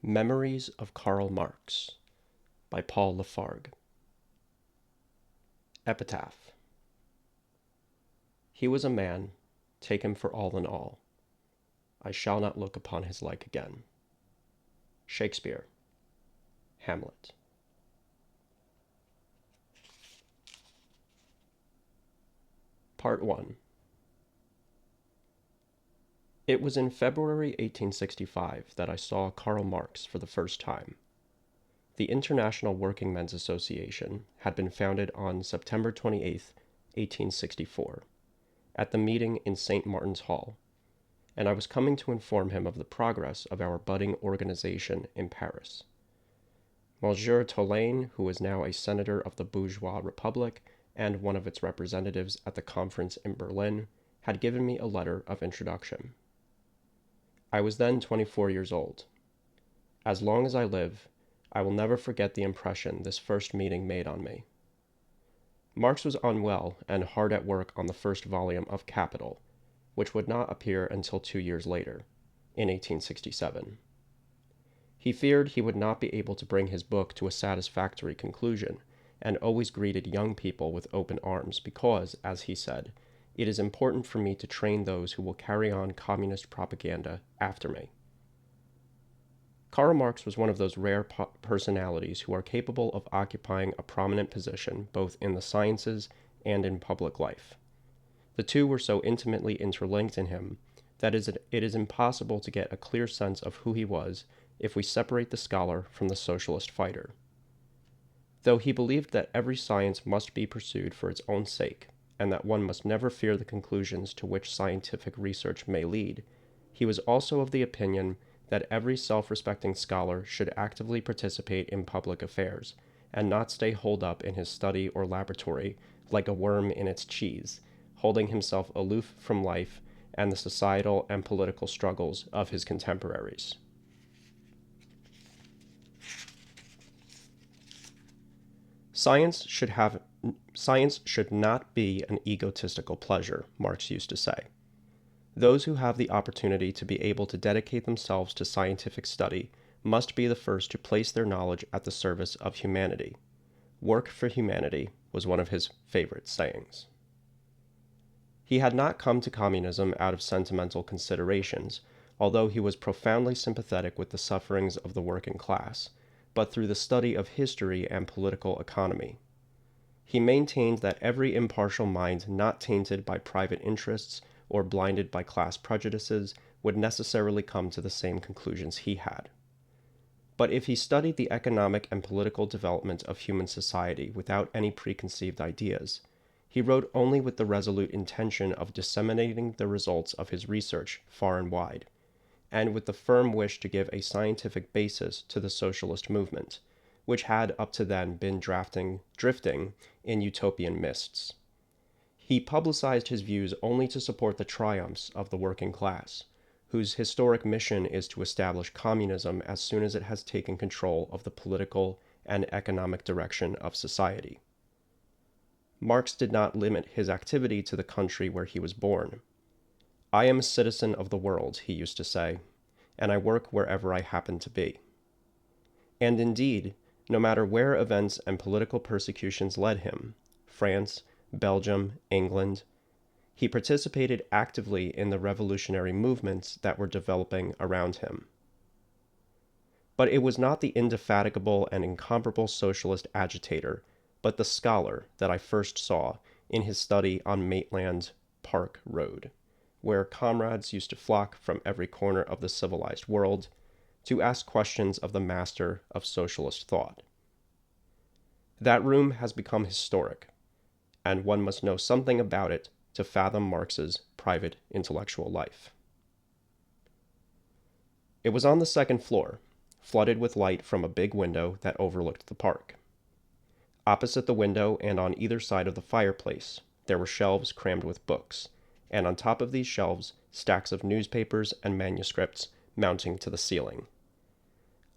Memories of Karl Marx by Paul Lafargue. Epitaph. He was a man, take him for all in all. I shall not look upon his like again. Shakespeare. Hamlet. Part 1. It was in February 1865 that I saw Karl Marx for the first time. The International Working Men's Association had been founded on September 28, 1864, at the meeting in St. Martin's Hall, and I was coming to inform him of the progress of our budding organization in Paris. Monsieur Tolaine, who is now a senator of the bourgeois republic and one of its representatives at the conference in Berlin, had given me a letter of introduction. I was then 24 years old. As long as I live, I will never forget the impression this first meeting made on me. Marx was unwell and hard at work on the first volume of Capital, which would not appear until 2 years later, in 1867. He feared he would not be able to bring his book to a satisfactory conclusion, and always greeted young people with open arms because, as he said, it is important for me to train those who will carry on communist propaganda after me. Karl Marx was one of those rare personalities who are capable of occupying a prominent position both in the sciences and in public life. The two were so intimately interlinked in him that it is impossible to get a clear sense of who he was if we separate the scholar from the socialist fighter. Though he believed that every science must be pursued for its own sake, and that one must never fear the conclusions to which scientific research may lead, he was also of the opinion that every self-respecting scholar should actively participate in public affairs, and not stay holed up in his study or laboratory like a worm in its cheese, holding himself aloof from life and the societal and political struggles of his contemporaries. Science should not be an egotistical pleasure, Marx used to say. Those who have the opportunity to be able to dedicate themselves to scientific study must be the first to place their knowledge at the service of humanity. Work for humanity was one of his favorite sayings. He had not come to communism out of sentimental considerations, although he was profoundly sympathetic with the sufferings of the working class, but through the study of history and political economy. He maintained that every impartial mind not tainted by private interests or blinded by class prejudices would necessarily come to the same conclusions he had. But if he studied the economic and political development of human society without any preconceived ideas, he wrote only with the resolute intention of disseminating the results of his research far and wide, and with the firm wish to give a scientific basis to the socialist movement, which had up to then been drifting in utopian mists. He publicized his views only to support the triumphs of the working class, whose historic mission is to establish communism as soon as it has taken control of the political and economic direction of society. Marx did not limit his activity to the country where he was born. I am a citizen of the world, he used to say, and I work wherever I happen to be. And indeed, no matter where events and political persecutions led him, France, Belgium, England, he participated actively in the revolutionary movements that were developing around him. But it was not the indefatigable and incomparable socialist agitator, but the scholar that I first saw in his study on Maitland Park Road, where comrades used to flock from every corner of the civilized world to ask questions of the master of socialist thought. That room has become historic, and one must know something about it to fathom Marx's private intellectual life. It was on the second floor, flooded with light from a big window that overlooked the park. Opposite the window and on either side of the fireplace, there were shelves crammed with books, and on top of these shelves, stacks of newspapers and manuscripts mounting to the ceiling.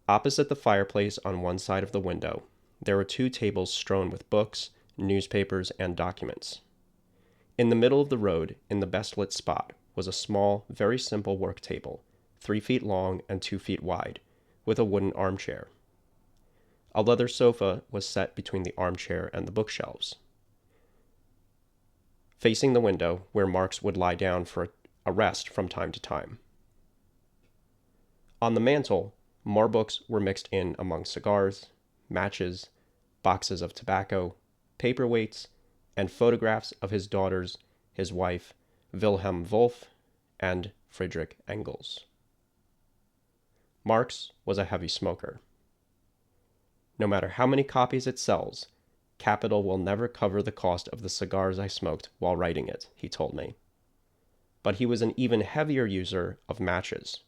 Opposite the fireplace on one side of the window, there were 2 tables strewn with books, newspapers, and documents. In the middle of the road, in the best lit spot, was a small, very simple work table, 3 feet long and 2 feet wide, with a wooden armchair. A leather sofa was set between the armchair and the bookshelves, facing the window where Marx would lie down for a rest from time to time. On the mantel, more books were mixed in among cigars, matches, boxes of tobacco, paperweights, and photographs of his daughters, his wife, Wilhelm Wolff, and Friedrich Engels. Marx was a heavy smoker. No matter how many copies it sells, capital will never cover the cost of the cigars I smoked while writing it, he told me. But he was an even heavier user of matches.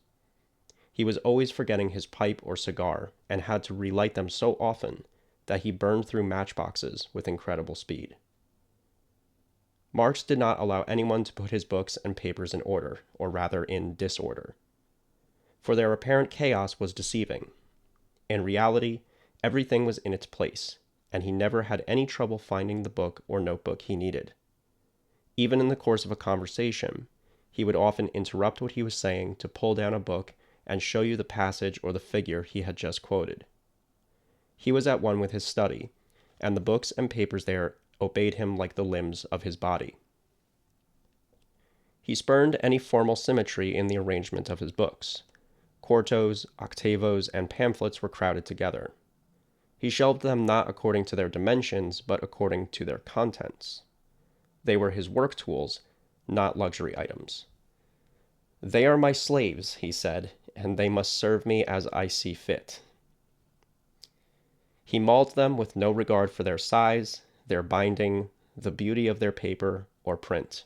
He was always forgetting his pipe or cigar and had to relight them so often that he burned through matchboxes with incredible speed. Marx did not allow anyone to put his books and papers in order, or rather in disorder. For their apparent chaos was deceiving. In reality, everything was in its place, and he never had any trouble finding the book or notebook he needed. Even in the course of a conversation, he would often interrupt what he was saying to pull down a book and show you the passage or the figure he had just quoted. He was at one with his study, and the books and papers there obeyed him like the limbs of his body. He spurned any formal symmetry in the arrangement of his books. Quartos, octavos, and pamphlets were crowded together. He shelved them not according to their dimensions, but according to their contents. They were his work tools, not luxury items. "They are my slaves," he said, "and they must serve me as I see fit." He mauled them with no regard for their size, their binding, the beauty of their paper or print.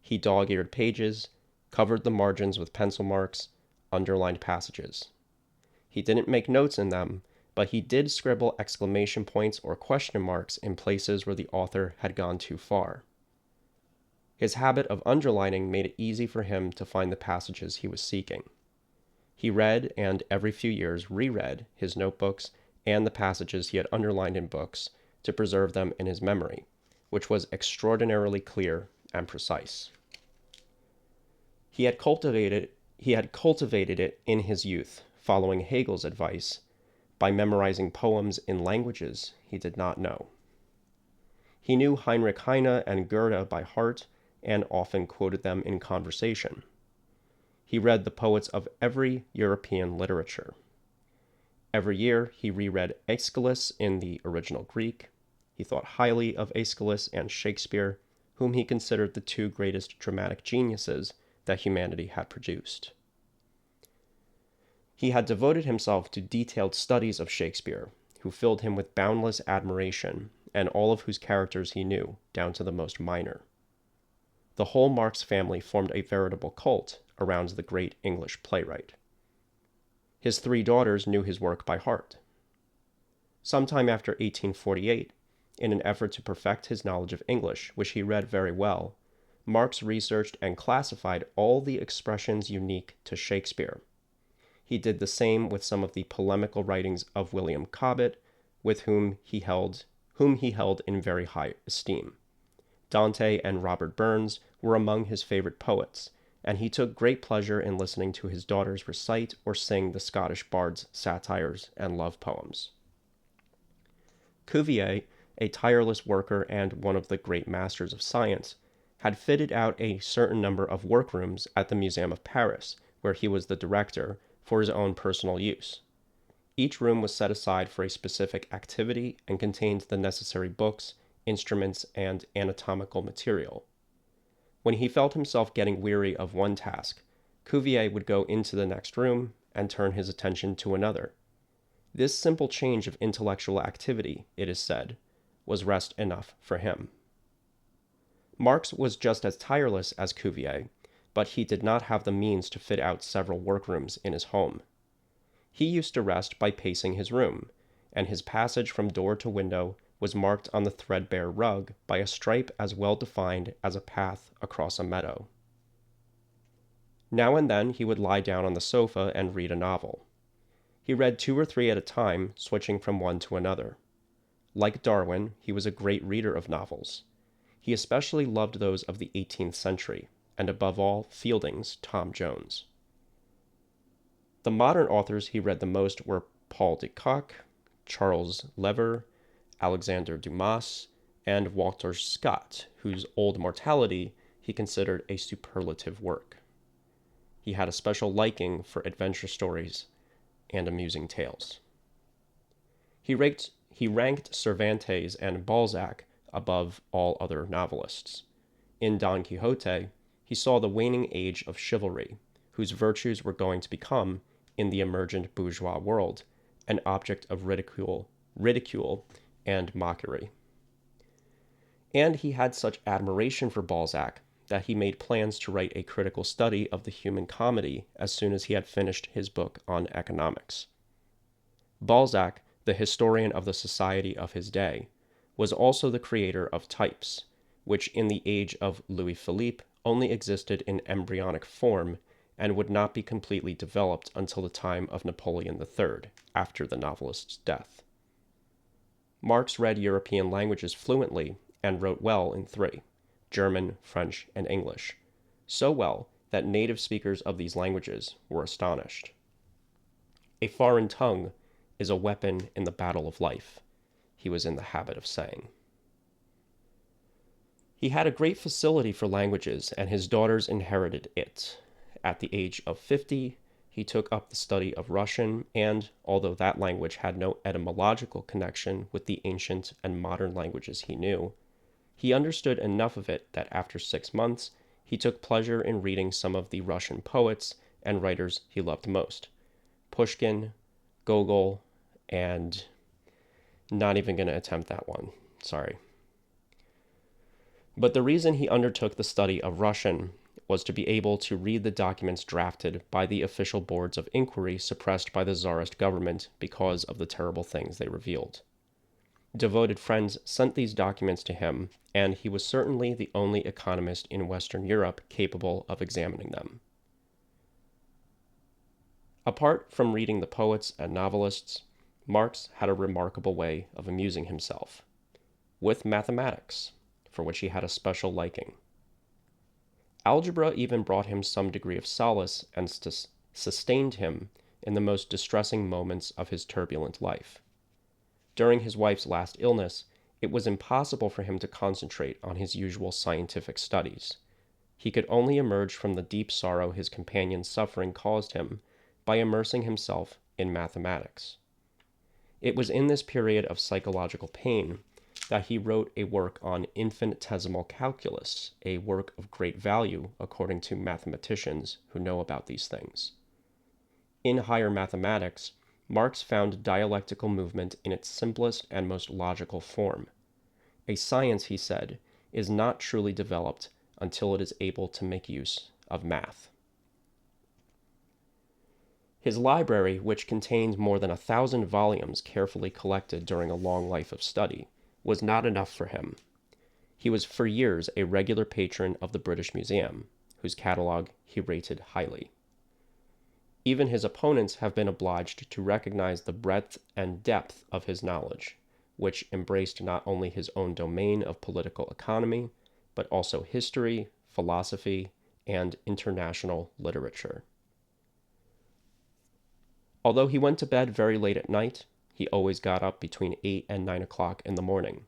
He dog-eared pages, covered the margins with pencil marks, underlined passages. He didn't make notes in them, but he did scribble exclamation points or question marks in places where the author had gone too far. His habit of underlining made it easy for him to find the passages he was seeking. He read and every few years reread his notebooks and the passages he had underlined in books to preserve them in his memory, which was extraordinarily clear and precise. He had cultivated it in his youth, following Hegel's advice, by memorizing poems in languages he did not know. He knew Heinrich Heine and Goethe by heart and often quoted them in conversation. He read the poets of every European literature. Every year he reread Aeschylus in the original Greek. He thought highly of Aeschylus and Shakespeare, whom he considered the two greatest dramatic geniuses that humanity had produced. He had devoted himself to detailed studies of Shakespeare, who filled him with boundless admiration, and all of whose characters he knew, down to the most minor. The whole Marx family formed a veritable cult around the great English playwright. His three daughters knew his work by heart. Sometime after 1848, in an effort to perfect his knowledge of English, which he read very well, Marx researched and classified all the expressions unique to Shakespeare. He did the same with some of the polemical writings of William Cobbett, with whom he held in very high esteem. Dante and Robert Burns were among his favorite poets, and he took great pleasure in listening to his daughters recite or sing the Scottish bards' satires and love poems. Cuvier, a tireless worker and one of the great masters of science, had fitted out a certain number of workrooms at the Museum of Paris, where he was the director, for his own personal use. Each room was set aside for a specific activity and contained the necessary books, instruments, and anatomical material. When he felt himself getting weary of one task, Cuvier would go into the next room and turn his attention to another. This simple change of intellectual activity, it is said, was rest enough for him. Marx was just as tireless as Cuvier, but he did not have the means to fit out several workrooms in his home. He used to rest by pacing his room, and his passage from door to window was marked on the threadbare rug by a stripe as well defined as a path across a meadow. Now and then he would lie down on the sofa and read a novel. He read 2 or 3 at a time, switching from one to another. Like Darwin, he was a great reader of novels. He especially loved those of the 18th century, and above all, Fielding's Tom Jones. The modern authors he read the most were Paul de Kock, Charles Lever, Alexander Dumas, and Walter Scott, whose Old Mortality he considered a superlative work. He had a special liking for adventure stories and amusing tales. He ranked Cervantes and Balzac above all other novelists. In Don Quixote, he saw the waning age of chivalry, whose virtues were going to become, in the emergent bourgeois world, an object of ridicule and mockery. And he had such admiration for Balzac that he made plans to write a critical study of the human comedy as soon as he had finished his book on economics. Balzac, the historian of the society of his day, was also the creator of types, which in the age of Louis Philippe only existed in embryonic form and would not be completely developed until the time of Napoleon III, after the novelist's death. Marx read European languages fluently and wrote well in three: German, French, and English, so well that native speakers of these languages were astonished. A foreign tongue is a weapon in the battle of life, he was in the habit of saying. He had a great facility for languages, and his daughters inherited it. At the age of 50, he took up the study of Russian, and, although that language had no etymological connection with the ancient and modern languages he knew, he understood enough of it that after 6 months, he took pleasure in reading some of the Russian poets and writers he loved most: Pushkin, Gogol, and not even going to attempt that one. Sorry. But the reason he undertook the study of Russian was to be able to read the documents drafted by the official boards of inquiry suppressed by the Tsarist government because of the terrible things they revealed. Devoted friends sent these documents to him, and he was certainly the only economist in Western Europe capable of examining them. Apart from reading the poets and novelists, Marx had a remarkable way of amusing himself with mathematics, for which he had a special liking. Algebra even brought him some degree of solace and sustained him in the most distressing moments of his turbulent life. During his wife's last illness, it was impossible for him to concentrate on his usual scientific studies. He could only emerge from the deep sorrow his companion's suffering caused him by immersing himself in mathematics. It was in this period of psychological pain that he wrote a work on infinitesimal calculus, a work of great value according to mathematicians who know about these things. In higher mathematics, Marx found dialectical movement in its simplest and most logical form. A science, he said, is not truly developed until it is able to make use of math. His library, which contained more than 1,000 volumes carefully collected during a long life of study, was not enough for him. He was for years a regular patron of the British Museum, whose catalogue he rated highly. Even his opponents have been obliged to recognize the breadth and depth of his knowledge, which embraced not only his own domain of political economy, but also history, philosophy, and international literature. Although he went to bed very late at night, he always got up between 8 and 9 o'clock in the morning.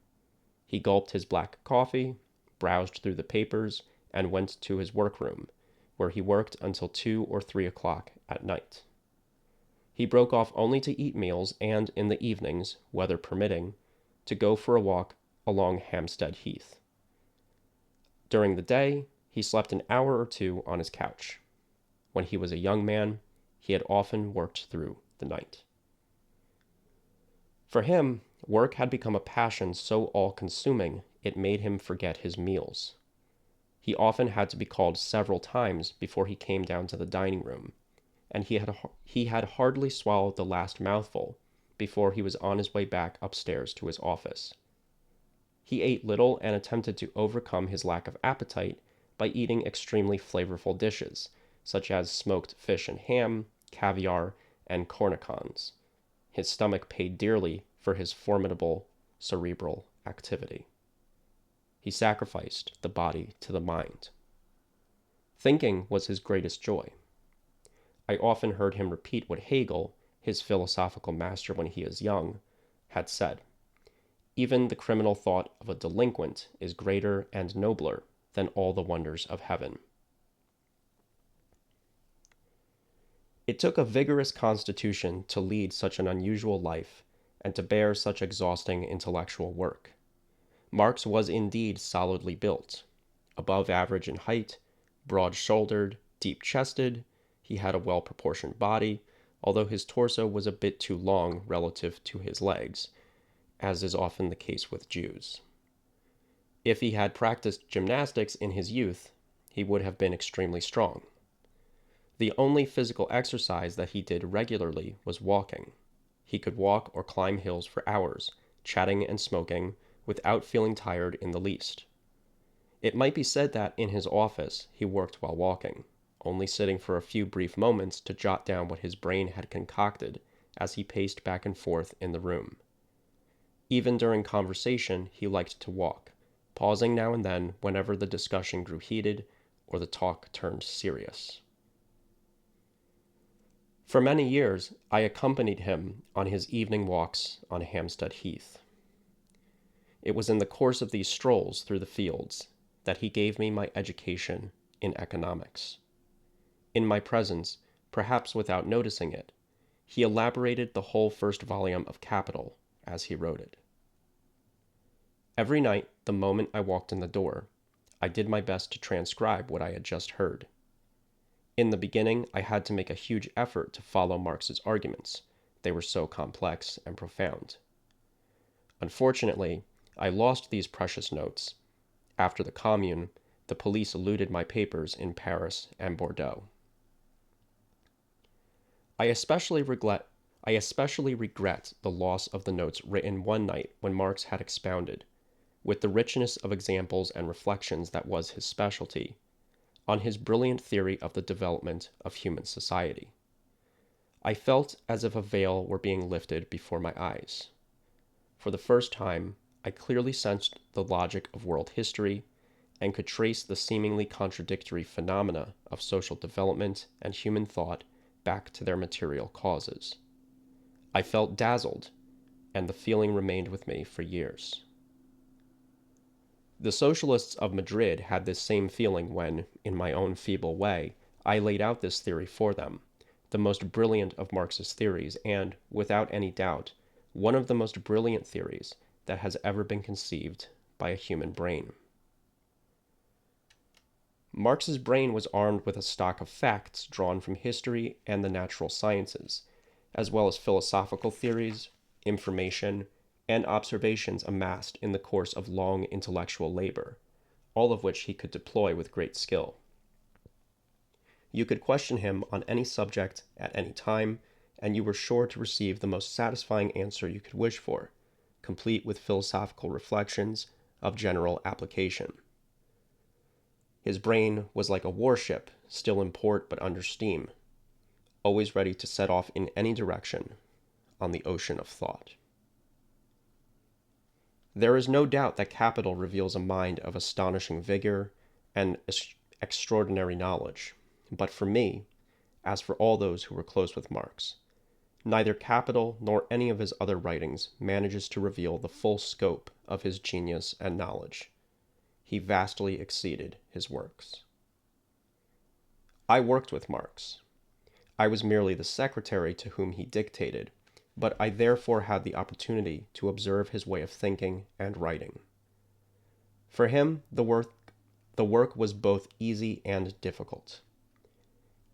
He gulped his black coffee, browsed through the papers, and went to his workroom, where he worked until 2 or 3 o'clock at night. He broke off only to eat meals and, in the evenings, weather permitting, to go for a walk along Hampstead Heath. During the day, he slept an hour or two on his couch. When he was a young man, he had often worked through the night. For him, work had become a passion so all-consuming it made him forget his meals. He often had to be called several times before he came down to the dining room, and he had hardly swallowed the last mouthful before he was on his way back upstairs to his office. He ate little and attempted to overcome his lack of appetite by eating extremely flavorful dishes, such as smoked fish and ham, caviar, and cornichons. His stomach paid dearly for his formidable cerebral activity. He sacrificed the body to the mind. Thinking was his greatest joy. I often heard him repeat what Hegel, his philosophical master when he is young, had said: even the criminal thought of a delinquent is greater and nobler than all the wonders of heaven. It took a vigorous constitution to lead such an unusual life and to bear such exhausting intellectual work. Marx was indeed solidly built. Above average in height, broad-shouldered, deep-chested, he had a well-proportioned body, although his torso was a bit too long relative to his legs, as is often the case with Jews. If he had practiced gymnastics in his youth, he would have been extremely strong. The only physical exercise that he did regularly was walking. He could walk or climb hills for hours, chatting and smoking, without feeling tired in the least. It might be said that in his office he worked while walking, only sitting for a few brief moments to jot down what his brain had concocted as he paced back and forth in the room. Even during conversation he liked to walk, pausing now and then whenever the discussion grew heated or the talk turned serious. For many years I accompanied him on his evening walks on Hampstead Heath. It was in the course of these strolls through the fields that he gave me my education in economics. In my presence, perhaps without noticing it, he elaborated the whole first volume of Capital as he wrote it. Every night, the moment I walked in the door, I did my best to transcribe what I had just heard. In the beginning, I had to make a huge effort to follow Marx's arguments. They were so complex and profound. Unfortunately, I lost these precious notes. After the Commune, the police looted my papers in Paris and Bordeaux. I especially regret the loss of the notes written one night when Marx had expounded, with the richness of examples and reflections that was his specialty, on his brilliant theory of the development of human society. I felt as if a veil were being lifted before my eyes. For the first time, I clearly sensed the logic of world history and could trace the seemingly contradictory phenomena of social development and human thought back to their material causes. I felt dazzled, and the feeling remained with me for years. The socialists of Madrid had this same feeling when, in my own feeble way, I laid out this theory for them, the most brilliant of Marx's theories and, without any doubt, one of the most brilliant theories that has ever been conceived by a human brain. Marx's brain was armed with a stock of facts drawn from history and the natural sciences, as well as philosophical theories, information, and observations amassed in the course of long intellectual labor, all of which he could deploy with great skill. You could question him on any subject at any time, and you were sure to receive the most satisfying answer you could wish for, complete with philosophical reflections of general application. His brain was like a warship, still in port but under steam, always ready to set off in any direction on the ocean of thought. There is no doubt that Capital reveals a mind of astonishing vigor and extraordinary knowledge, but for me, as for all those who were close with Marx, neither Capital nor any of his other writings manages to reveal the full scope of his genius and knowledge. He vastly exceeded his works. I worked with Marx. I was merely the secretary to whom he dictated, but I therefore had the opportunity to observe his way of thinking and writing. For him, the work was both easy and difficult.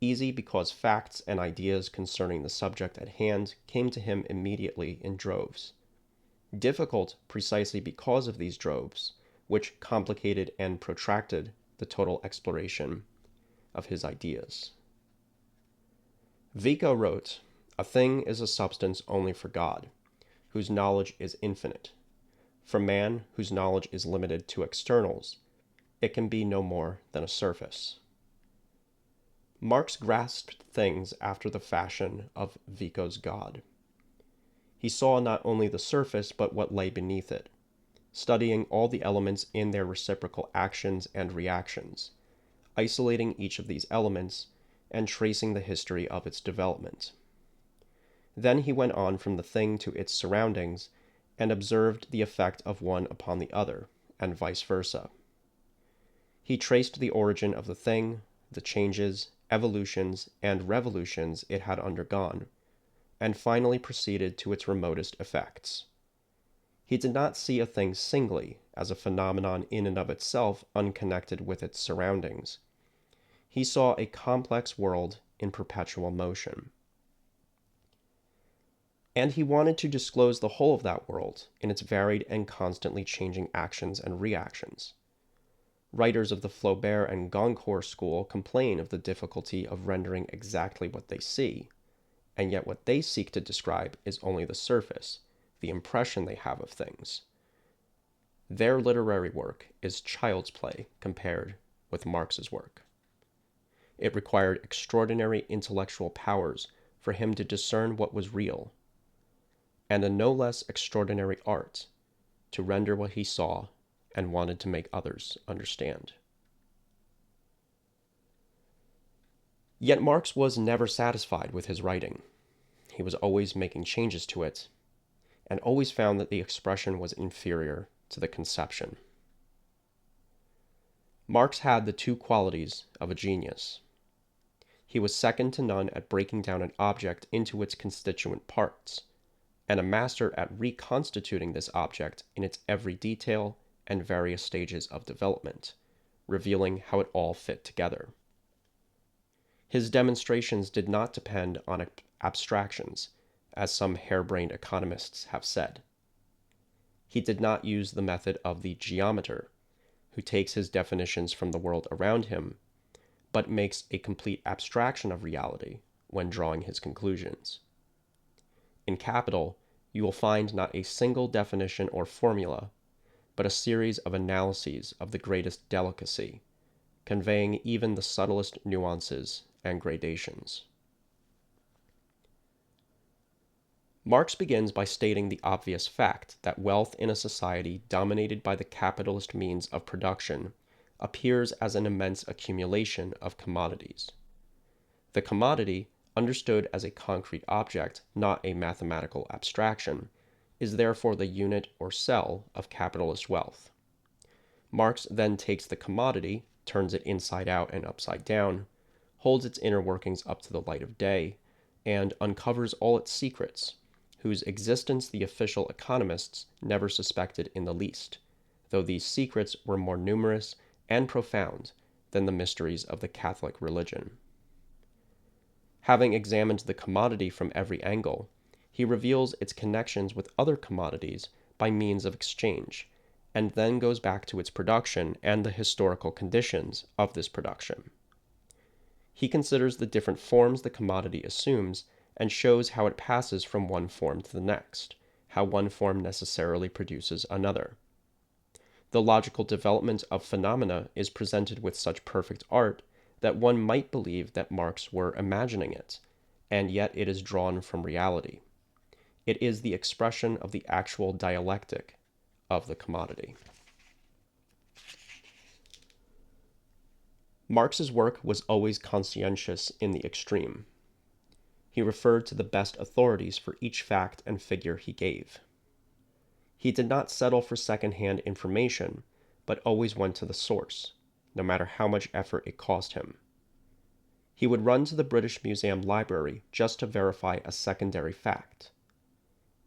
Easy because facts and ideas concerning the subject at hand came to him immediately in droves. Difficult precisely because of these droves, which complicated and protracted the total exploration of his ideas. Vico wrote, "A thing is a substance only for God, whose knowledge is infinite. For man, whose knowledge is limited to externals, it can be no more than a surface." Marx grasped things after the fashion of Vico's God. He saw not only the surface but what lay beneath it, studying all the elements in their reciprocal actions and reactions, isolating each of these elements, and tracing the history of its development. Then he went on from the thing to its surroundings and observed the effect of one upon the other, and vice versa. He traced the origin of the thing, the changes, evolutions, and revolutions it had undergone, and finally proceeded to its remotest effects. He did not see a thing singly, as a phenomenon in and of itself unconnected with its surroundings. He saw a complex world in perpetual motion. And he wanted to disclose the whole of that world in its varied and constantly changing actions and reactions. Writers of the Flaubert and Goncourt school complain of the difficulty of rendering exactly what they see, and yet what they seek to describe is only the surface, the impression they have of things. Their literary work is child's play compared with Marx's work. It required extraordinary intellectual powers for him to discern what was real, and a no less extraordinary art to render what he saw and wanted to make others understand. Yet Marx was never satisfied with his writing. He was always making changes to it, and always found that the expression was inferior to the conception. Marx had the two qualities of a genius. He was second to none at breaking down an object into its constituent parts, and a master at reconstituting this object in its every detail and various stages of development, revealing how it all fit together. His demonstrations did not depend on abstractions, as some harebrained economists have said. He did not use the method of the geometer, who takes his definitions from the world around him, but makes a complete abstraction of reality when drawing his conclusions. In Capital, you will find not a single definition or formula, but a series of analyses of the greatest delicacy, conveying even the subtlest nuances and gradations. Marx begins by stating the obvious fact that wealth in a society dominated by the capitalist means of production appears as an immense accumulation of commodities. The commodity, understood as a concrete object, not a mathematical abstraction, is therefore the unit or cell of capitalist wealth. Marx then takes the commodity, turns it inside out and upside down, holds its inner workings up to the light of day, and uncovers all its secrets, whose existence the official economists never suspected in the least, though these secrets were more numerous and profound than the mysteries of the Catholic religion. Having examined the commodity from every angle, he reveals its connections with other commodities by means of exchange, and then goes back to its production and the historical conditions of this production. He considers the different forms the commodity assumes and shows how it passes from one form to the next, how one form necessarily produces another. The logical development of phenomena is presented with such perfect art that one might believe that Marx were imagining it, and yet it is drawn from reality. It is the expression of the actual dialectic of the commodity. Marx's work was always conscientious in the extreme. He referred to the best authorities for each fact and figure he gave. He did not settle for second-hand information, but always went to the source, no matter how much effort it cost him. He would run to the British Museum library just to verify a secondary fact.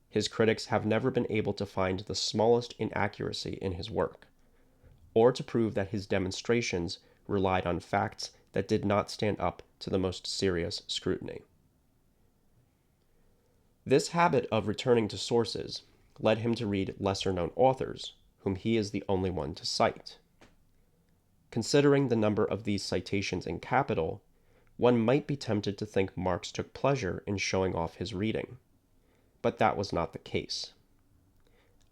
His critics have never been able to find the smallest inaccuracy in his work, or to prove that his demonstrations relied on facts that did not stand up to the most serious scrutiny. This habit of returning to sources led him to read lesser-known authors, whom he is the only one to cite. Considering the number of these citations in Capital, one might be tempted to think Marx took pleasure in showing off his reading, but that was not the case.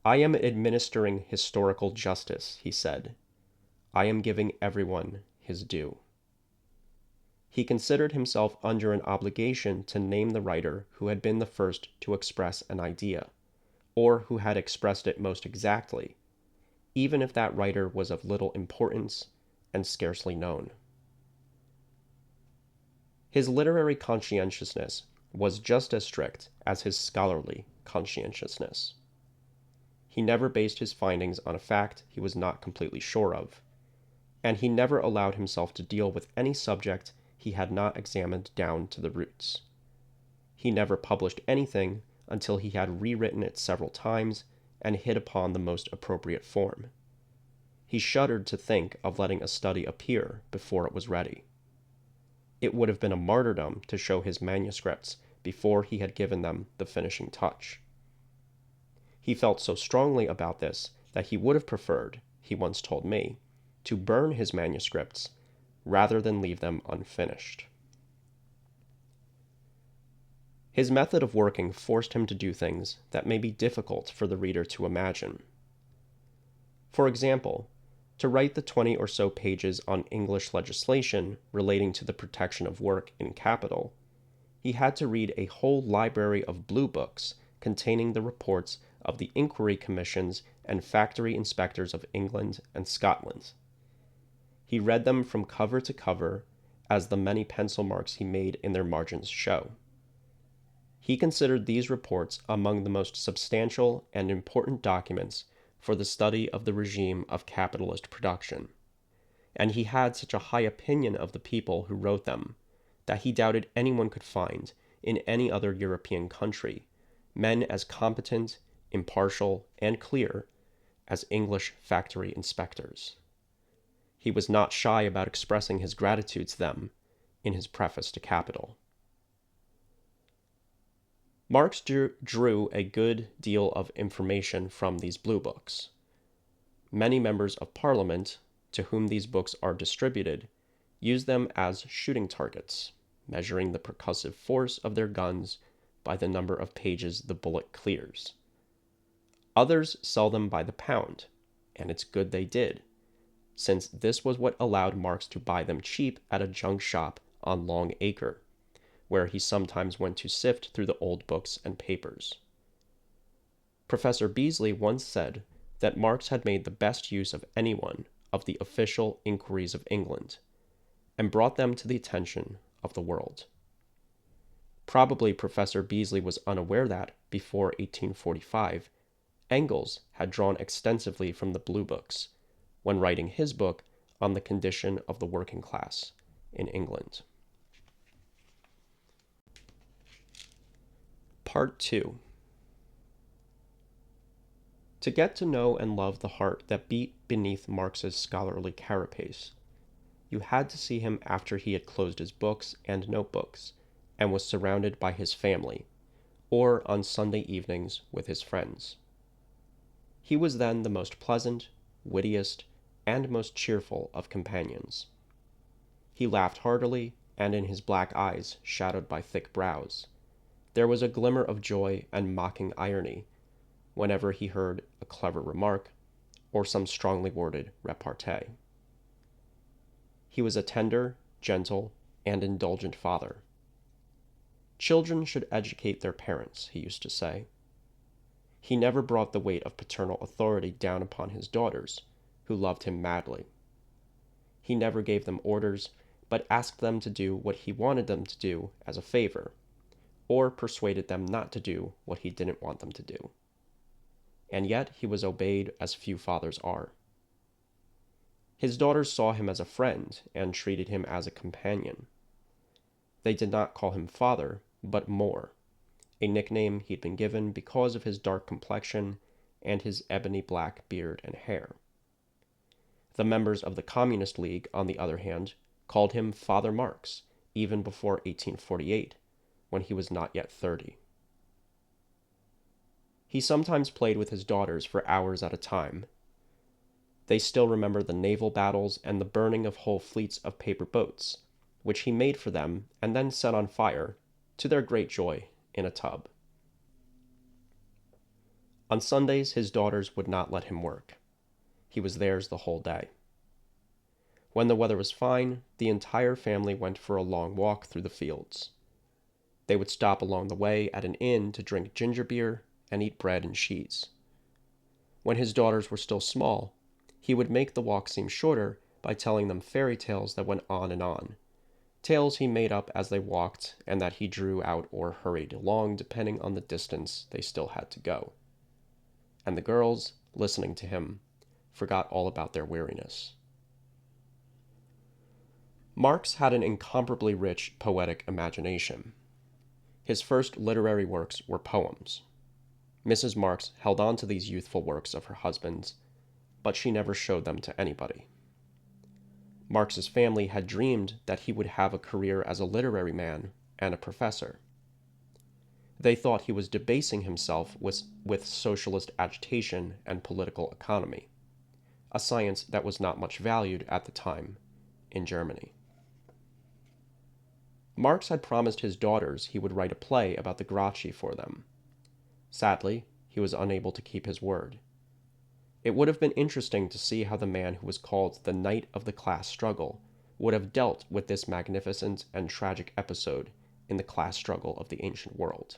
"I am administering historical justice," he said. "I am giving everyone his due." He considered himself under an obligation to name the writer who had been the first to express an idea, or who had expressed it most exactly, even if that writer was of little importance and scarcely known. His literary conscientiousness was just as strict as his scholarly conscientiousness. He never based his findings on a fact he was not completely sure of, and he never allowed himself to deal with any subject he had not examined down to the roots. He never published anything until he had rewritten it several times and hit upon the most appropriate form. He shuddered to think of letting a study appear before it was ready. It would have been a martyrdom to show his manuscripts before he had given them the finishing touch. He felt so strongly about this that he would have preferred, he once told me, to burn his manuscripts rather than leave them unfinished. His method of working forced him to do things that may be difficult for the reader to imagine. For example, to write the 20 or so pages on English legislation relating to the protection of work in capital, he had to read a whole library of blue books containing the reports of the inquiry commissions and factory inspectors of England and Scotland. He read them from cover to cover, as the many pencil marks he made in their margins show. He considered these reports among the most substantial and important documents for the study of the regime of capitalist production, and he had such a high opinion of the people who wrote them that he doubted anyone could find, in any other European country, men as competent, impartial, and clear as English factory inspectors. He was not shy about expressing his gratitude to them in his preface to Capital. Marx drew a good deal of information from these blue books. Many members of Parliament, to whom these books are distributed, use them as shooting targets, measuring the percussive force of their guns by the number of pages the bullet clears. Others sell them by the pound, and it's good they did, since this was what allowed Marx to buy them cheap at a junk shop on Long Acre, where he sometimes went to sift through the old books and papers. Professor Beasley once said that Marx had made the best use of anyone of the official inquiries of England, and brought them to the attention of the world. Probably Professor Beasley was unaware that, before 1845, Engels had drawn extensively from the blue books, when writing his book on the condition of the working class in England. Part 2. To get to know and love the heart that beat beneath Marx's scholarly carapace, you had to see him after he had closed his books and notebooks and was surrounded by his family, or on Sunday evenings with his friends. He was then the most pleasant, wittiest, and most cheerful of companions. He laughed heartily, and in his black eyes, shadowed by thick brows, there was a glimmer of joy and mocking irony whenever he heard a clever remark or some strongly worded repartee. He was a tender, gentle, and indulgent father. Children should educate their parents, he used to say. He never brought the weight of paternal authority down upon his daughters, who loved him madly. He never gave them orders, but asked them to do what he wanted them to do as a favor, or persuaded them not to do what he didn't want them to do. And yet he was obeyed as few fathers are. His daughters saw him as a friend and treated him as a companion. They did not call him father, but more, a nickname he'd been given because of his dark complexion and his ebony black beard and hair. The members of the Communist League, on the other hand, called him Father Marx, even before 1848, when he was not yet 30. He sometimes played with his daughters for hours at a time. They still remember the naval battles and the burning of whole fleets of paper boats, which he made for them and then set on fire, to their great joy, in a tub. On Sundays, his daughters would not let him work. He was theirs the whole day. When the weather was fine, the entire family went for a long walk through the fields. They would stop along the way at an inn to drink ginger beer and eat bread and cheese. When his daughters were still small, he would make the walk seem shorter by telling them fairy tales that went on and on, tales he made up as they walked and that he drew out or hurried along depending on the distance they still had to go. And the girls, listening to him, forgot all about their weariness. Marx had an incomparably rich poetic imagination. His first literary works were poems. Mrs. Marx held on to these youthful works of her husband's, but she never showed them to anybody. Marx's family had dreamed that he would have a career as a literary man and a professor. They thought he was debasing himself with socialist agitation and political economy, a science that was not much valued at the time in Germany. Marx had promised his daughters he would write a play about the Gracchi for them. Sadly, he was unable to keep his word. It would have been interesting to see how the man who was called the Knight of the Class Struggle would have dealt with this magnificent and tragic episode in the class struggle of the ancient world.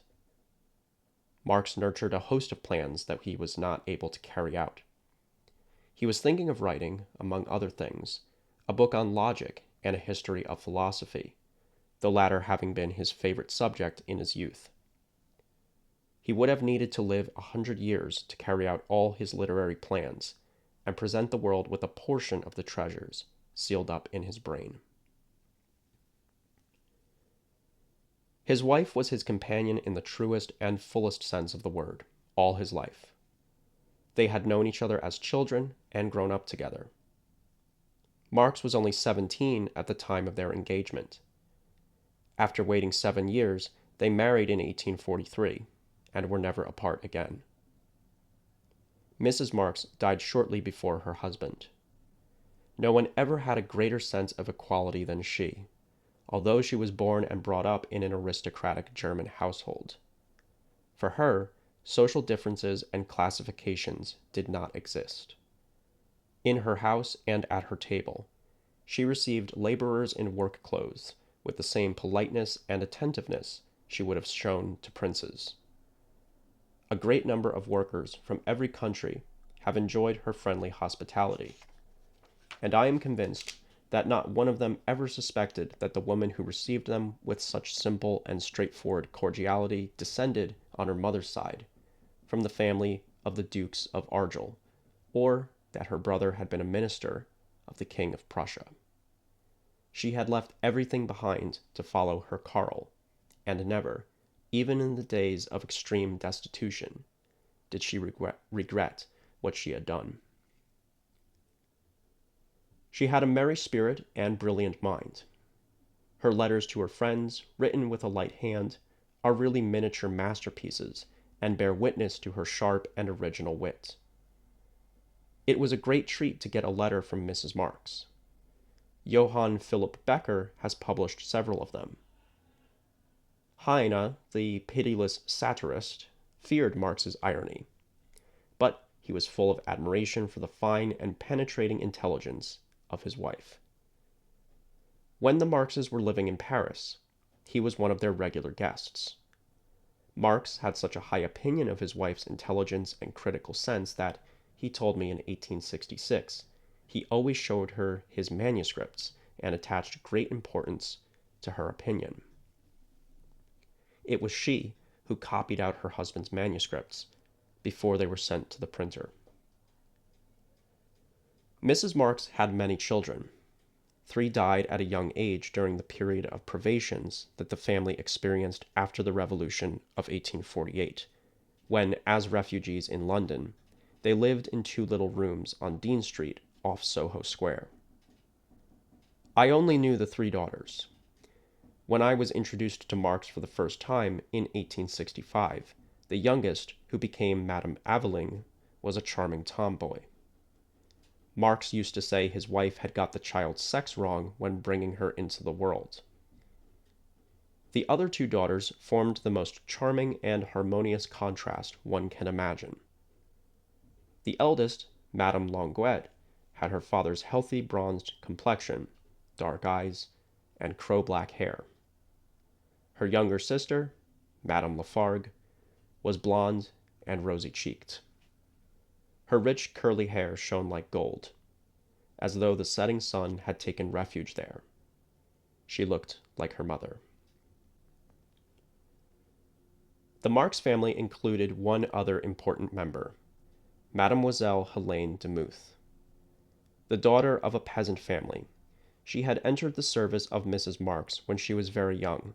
Marx nurtured a host of plans that he was not able to carry out. He was thinking of writing, among other things, a book on logic and a history of philosophy, the latter having been his favorite subject in his youth. He would have needed to live 100 years to carry out all his literary plans and present the world with a portion of the treasures sealed up in his brain. His wife was his companion in the truest and fullest sense of the word, all his life. They had known each other as children and grown up together. Marx was only 17 at the time of their engagement. After waiting 7 years, they married in 1843 and were never apart again. Mrs. Marx died shortly before her husband. No one ever had a greater sense of equality than she, although she was born and brought up in an aristocratic German household. For her, social differences and classifications did not exist. In her house and at her table, she received laborers in work clothes with the same politeness and attentiveness she would have shown to princes. A great number of workers from every country have enjoyed her friendly hospitality, and I am convinced that not one of them ever suspected that the woman who received them with such simple and straightforward cordiality descended, on her mother's side, from the family of the Dukes of Argyll, or that her brother had been a minister of the King of Prussia. She had left everything behind to follow her Karl, and never, even in the days of extreme destitution, did she regret what she had done. She had a merry spirit and brilliant mind. Her letters to her friends, written with a light hand, are really miniature masterpieces and bear witness to her sharp and original wit. It was a great treat to get a letter from Mrs. Marx. Johann Philipp Becker has published several of them. Heine, the pitiless satirist, feared Marx's irony, but he was full of admiration for the fine and penetrating intelligence of his wife. When the Marxes were living in Paris, he was one of their regular guests. Marx had such a high opinion of his wife's intelligence and critical sense that, he told me in 1866, he always showed her his manuscripts and attached great importance to her opinion. It was she who copied out her husband's manuscripts before they were sent to the printer. Mrs. Marx had many children. 3 died at a young age during the period of privations that the family experienced after the Revolution of 1848, when, as refugees in London, they lived in 2 little rooms on Dean Street off Soho Square. I only knew the 3 daughters. When I was introduced to Marx for the first time in 1865, the youngest, who became Madame Aveling, was a charming tomboy. Marx used to say his wife had got the child's sex wrong when bringing her into the world. The other 2 daughters formed the most charming and harmonious contrast one can imagine. The eldest, Madame Longuet, had her father's healthy bronzed complexion, dark eyes, and crow-black hair. Her younger sister, Madame Lafargue, was blonde and rosy-cheeked. Her rich curly hair shone like gold, as though the setting sun had taken refuge there. She looked like her mother. The Marx family included one other important member, Mademoiselle Helene de Muth. The daughter of a peasant family, she had entered the service of Mrs. Marx when she was very young,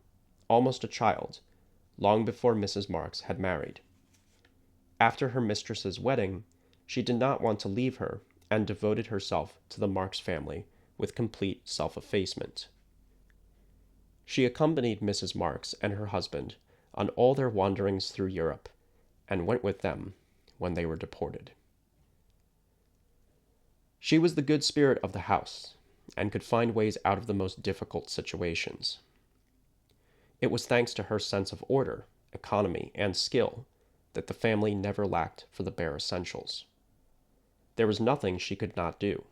almost a child, long before Mrs. Marx had married. After her mistress's wedding, she did not want to leave her and devoted herself to the Marx family with complete self-effacement. She accompanied Mrs. Marx and her husband on all their wanderings through Europe and went with them when they were deported. She was the good spirit of the house and could find ways out of the most difficult situations. It was thanks to her sense of order, economy, and skill that the family never lacked for the bare essentials. There was nothing she could not do.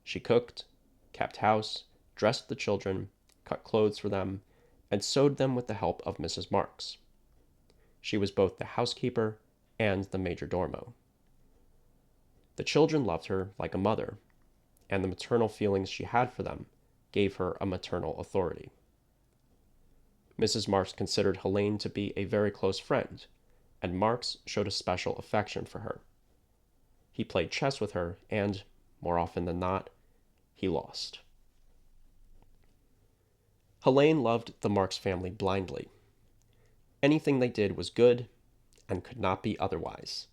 She cooked, kept house, dressed the children, cut clothes for them, and sewed them with the help of Mrs. Marx. She was both the housekeeper and the majordomo. The children loved her like a mother, and the maternal feelings she had for them gave her a maternal authority. Mrs. Marx considered Helene to be a very close friend, and Marx showed a special affection for her. He played chess with her, and, more often than not, he lost. Helene loved the Marx family blindly. Anything they did was good and could not be otherwise.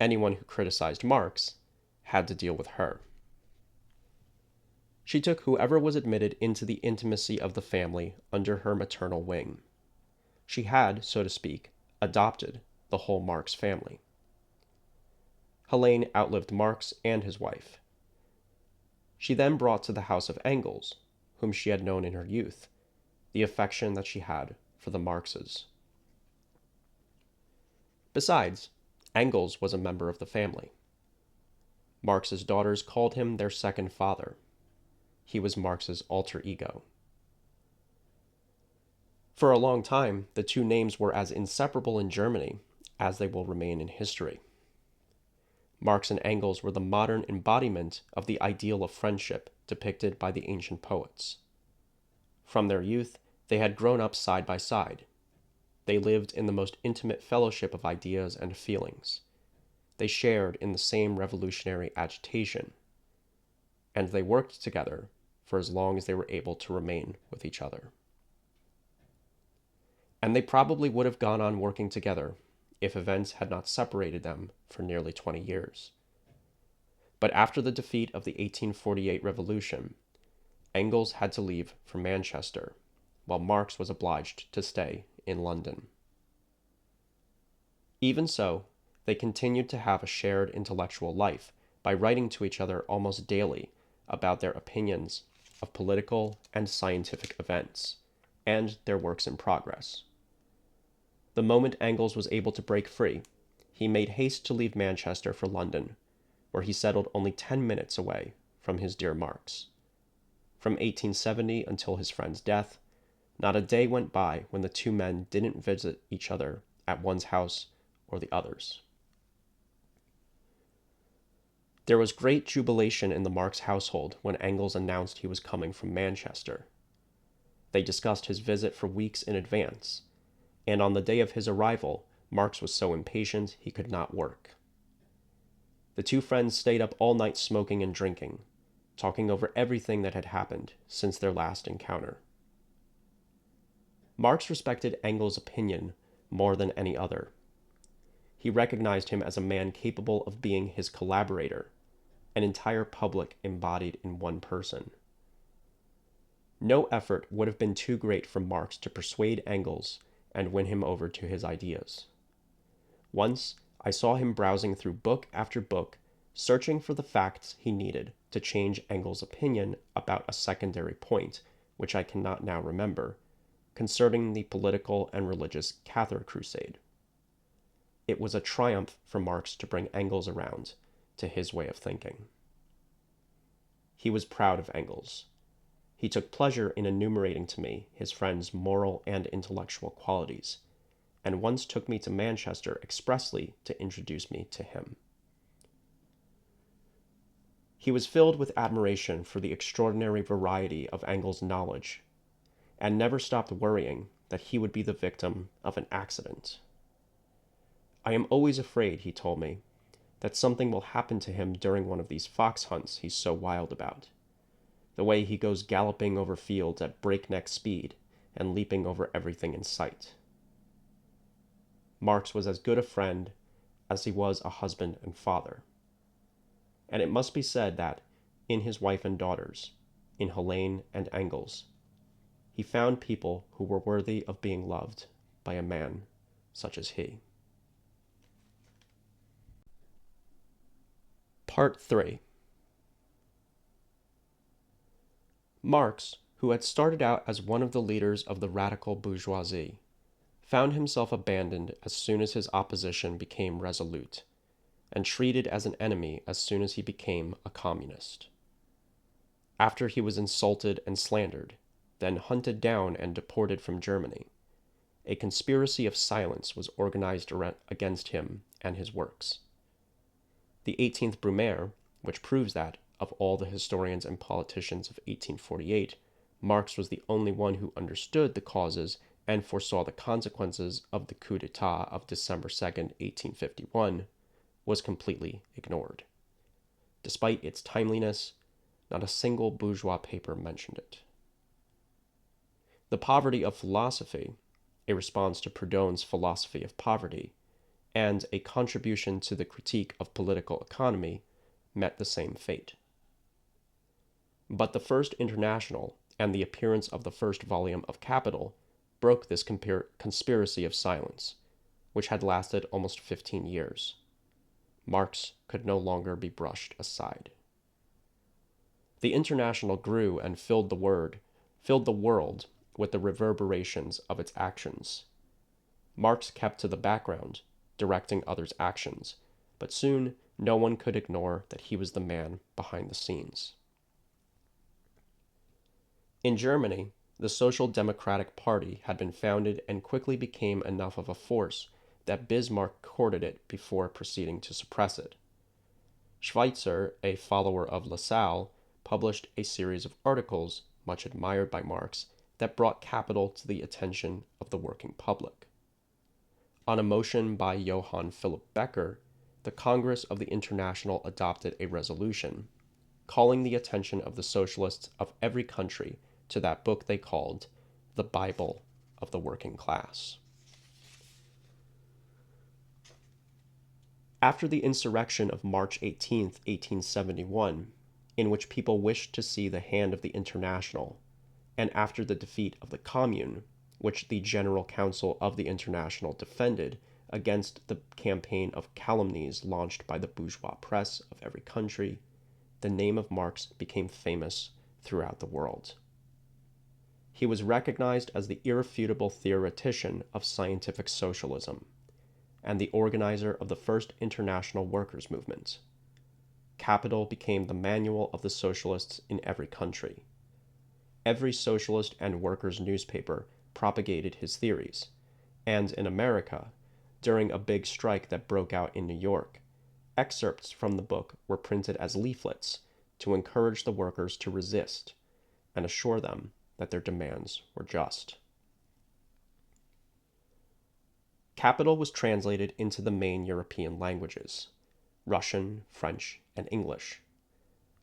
Anyone who criticized Marx had to deal with her. She took whoever was admitted into the intimacy of the family under her maternal wing. She had, so to speak, adopted the whole Marx family. Helene outlived Marx and his wife. She then brought to the house of Engels, whom she had known in her youth, the affection that she had for the Marxes. Besides, Engels was a member of the family. Marx's daughters called him their second father. He was Marx's alter ego. For a long time, the two names were as inseparable in Germany as they will remain in history. Marx and Engels were the modern embodiment of the ideal of friendship depicted by the ancient poets. From their youth, they had grown up side by side. They lived in the most intimate fellowship of ideas and feelings. They shared in the same revolutionary agitation. And they worked together for as long as they were able to remain with each other. And they probably would have gone on working together if events had not separated them for nearly 20 years. But after the defeat of the 1848 revolution, Engels had to leave for Manchester, while Marx was obliged to stay in London. Even so, they continued to have a shared intellectual life by writing to each other almost daily about their opinions of political and scientific events, and their works in progress. The moment Engels was able to break free, he made haste to leave Manchester for London, where he settled only 10 minutes away from his dear Marx. From 1870 until his friend's death, not a day went by when the two men didn't visit each other at one's house or the other's. There was great jubilation in the Marx household when Engels announced he was coming from Manchester. They discussed his visit for weeks in advance, and on the day of his arrival, Marx was so impatient he could not work. The two friends stayed up all night smoking and drinking, talking over everything that had happened since their last encounter. Marx respected Engels' opinion more than any other. He recognized him as a man capable of being his collaborator, an entire public embodied in one person. No effort would have been too great for Marx to persuade Engels and win him over to his ideas. Once, I saw him browsing through book after book, searching for the facts he needed to change Engels' opinion about a secondary point, which I cannot now remember, concerning the political and religious Cathar crusade. It was a triumph for Marx to bring Engels around to his way of thinking. He was proud of Engels. He took pleasure in enumerating to me his friend's moral and intellectual qualities, and once took me to Manchester expressly to introduce me to him. He was filled with admiration for the extraordinary variety of Engels' knowledge, and never stopped worrying that he would be the victim of an accident. "I am always afraid," he told me, "that something will happen to him during one of these fox hunts he's so wild about. The way he goes galloping over fields at breakneck speed and leaping over everything in sight." Marx was as good a friend as he was a husband and father. And it must be said that, in his wife and daughters, in Helene and Engels, he found people who were worthy of being loved by a man such as he. Part 3. Marx, who had started out as one of the leaders of the radical bourgeoisie, found himself abandoned as soon as his opposition became resolute, and treated as an enemy as soon as he became a communist. After he was insulted and slandered, then hunted down and deported from Germany, a conspiracy of silence was organized against him and his works. The 18th Brumaire, which proves that, of all the historians and politicians of 1848, Marx was the only one who understood the causes and foresaw the consequences of the coup d'etat of December 2nd, 1851, was completely ignored. Despite its timeliness, not a single bourgeois paper mentioned it. The Poverty of Philosophy, a response to Proudhon's philosophy of poverty, and a contribution to the critique of political economy, met the same fate. But the First International and the appearance of the first volume of Capital broke this conspiracy of silence, which had lasted almost 15 years. Marx could no longer be brushed aside. The International grew and filled the world with the reverberations of its actions. Marx kept to the background, directing others' actions, but soon no one could ignore that he was the man behind the scenes. In Germany, the Social Democratic Party had been founded and quickly became enough of a force that Bismarck courted it before proceeding to suppress it. Schweitzer, a follower of Lassalle, published a series of articles, much admired by Marx, that brought capital to the attention of the working public. On a motion by Johann Philipp Becker, the Congress of the International adopted a resolution, calling the attention of the socialists of every country to that book they called the Bible of the Working Class. After the insurrection of March 18, 1871, in which people wished to see the hand of the International, and after the defeat of the Commune, which the General Council of the International defended against the campaign of calumnies launched by the bourgeois press of every country, the name of Marx became famous throughout the world. He was recognized as the irrefutable theoretician of scientific socialism, and the organizer of the first international workers' movement. Capital became the manual of the socialists in every country. Every socialist and workers' newspaper propagated his theories, and in America, during a big strike that broke out in New York, excerpts from the book were printed as leaflets to encourage the workers to resist and assure them that their demands were just. Capital was translated into the main European languages, Russian, French, and English,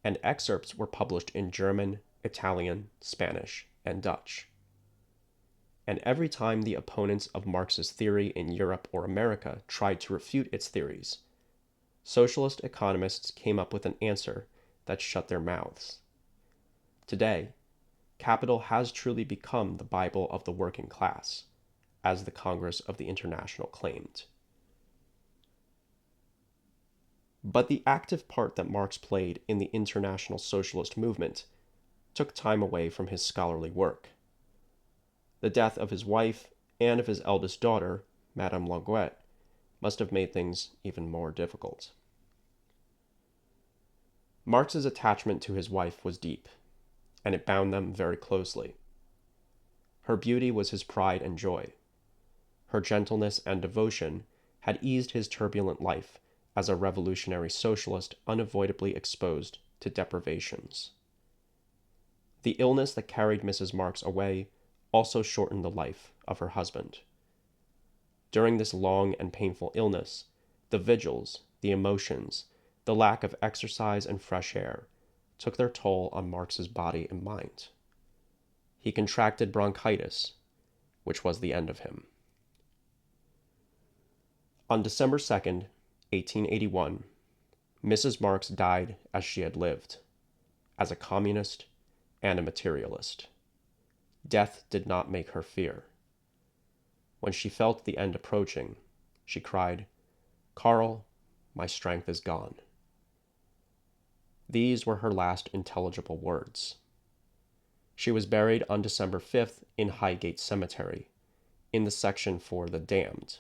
and excerpts were published in German, Italian, Spanish, and Dutch. And every time the opponents of Marx's theory in Europe or America tried to refute its theories, socialist economists came up with an answer that shut their mouths. Today, Capital has truly become the Bible of the working class, as the Congress of the International claimed. But the active part that Marx played in the international socialist movement took time away from his scholarly work. The death of his wife and of his eldest daughter, Madame Languette, must have made things even more difficult. Marx's attachment to his wife was deep, and it bound them very closely. Her beauty was his pride and joy. Her gentleness and devotion had eased his turbulent life as a revolutionary socialist unavoidably exposed to deprivations. The illness that carried Mrs. Marx away also shortened the life of her husband. During this long and painful illness, the vigils, the emotions, the lack of exercise and fresh air took their toll on Marx's body and mind. He contracted bronchitis, which was the end of him. On December 2nd, 1881, Mrs. Marx died as she had lived, as a communist and a materialist. Death did not make her fear. When she felt the end approaching, she cried, "Karl, my strength is gone." These were her last intelligible words. She was buried on December 5th in Highgate Cemetery, in the section for the damned,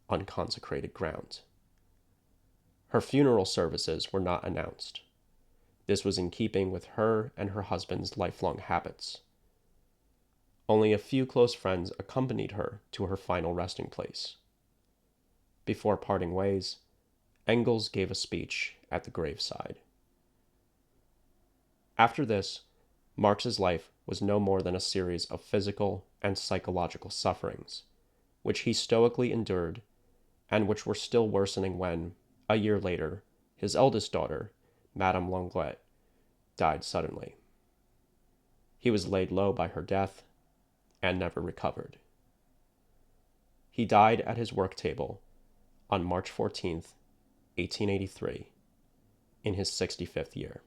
on consecrated ground. Her funeral services were not announced. This was in keeping with her and her husband's lifelong habits. Only a few close friends accompanied her to her final resting place. Before parting ways, Engels gave a speech at the graveside. After this, Marx's life was no more than a series of physical and psychological sufferings, which he stoically endured, and which were still worsening when, a year later, his eldest daughter, Madame Longuet, died suddenly. He was laid low by her death and never recovered. He died at his work table on March 14th, 1883, in his 65th year.